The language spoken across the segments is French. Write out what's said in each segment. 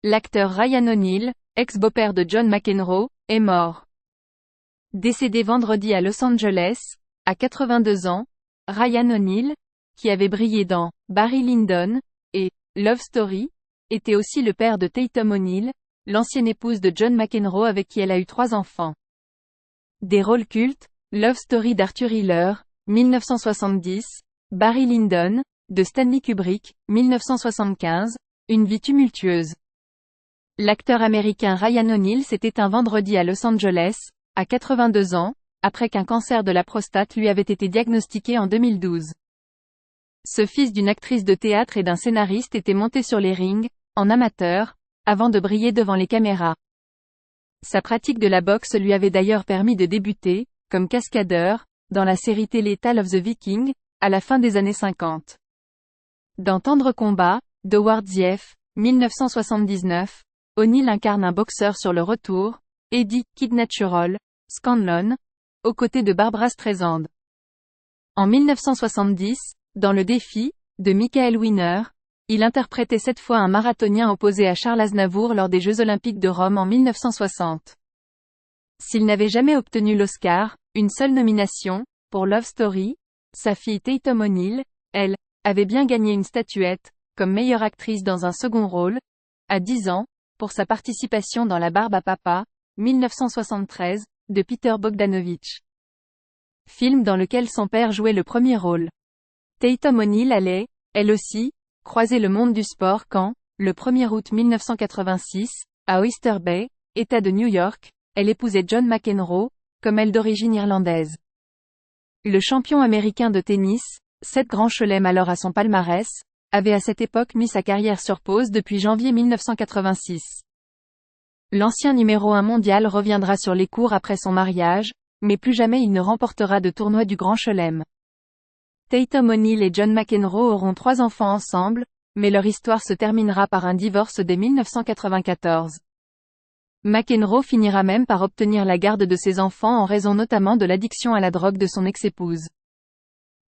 L'acteur Ryan O'Neal, ex-beau-père de John McEnroe, est mort. Décédé vendredi à Los Angeles, à 82 ans, Ryan O'Neal, qui avait brillé dans Barry Lyndon et Love Story, était aussi le père de Tatum O'Neal, l'ancienne épouse de John McEnroe avec qui elle a eu 3 enfants. Des rôles cultes, Love Story d'Arthur Hiller, 1970, Barry Lyndon, de Stanley Kubrick, 1975, une vie tumultueuse. L'acteur américain Ryan O'Neal s'est éteint vendredi à Los Angeles, à 82 ans, après qu'un cancer de la prostate lui avait été diagnostiqué en 2012. Ce fils d'une actrice de théâtre et d'un scénariste était monté sur les rings, en amateur, avant de briller devant les caméras. Sa pratique de la boxe lui avait d'ailleurs permis de débuter, comme cascadeur, dans la série télé Tale of the Viking, à la fin des années 50. Dans Tendre combat, d'Howard Zieff, 1979, O'Neal incarne un boxeur sur le retour, Eddie « Kid Natural » Scanlon, aux côtés de Barbra Streisand. En 1970, dans Le Défi, de Michael Winner, il interprétait cette fois un marathonien opposé à Charles Aznavour lors des Jeux Olympiques de Rome en 1960. S'il n'avait jamais obtenu l'Oscar, une seule nomination, pour Love Story, sa fille Tatum O'Neal, elle, avait bien gagné une statuette, comme meilleure actrice dans un second rôle, à 10 ans, pour sa participation dans La Barbe à Papa, 1973, de Peter Bogdanovich. Film dans lequel son père jouait le premier rôle. Tatum O'Neal allait, elle aussi, croiser le monde du sport quand, le 1er août 1986, à Oyster Bay, État de New York, elle épousait John McEnroe, comme elle d'origine irlandaise. Le champion américain de tennis, 7 grands chelems alors à son palmarès, avait à cette époque mis sa carrière sur pause depuis janvier 1986. L'ancien numéro 1 mondial reviendra sur les cours après son mariage, mais plus jamais il ne remportera de tournoi du Grand Chelem. Tatum O'Neal et John McEnroe auront 3 enfants ensemble, mais leur histoire se terminera par un divorce dès 1994. McEnroe finira même par obtenir la garde de ses enfants en raison notamment de l'addiction à la drogue de son ex-épouse.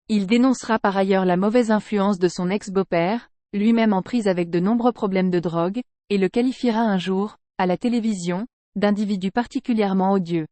Il dénoncera par ailleurs la mauvaise influence de son ex-beau-père, lui-même en prise avec de nombreux problèmes de drogue, et le qualifiera un jour, à la télévision, d'individu particulièrement odieux.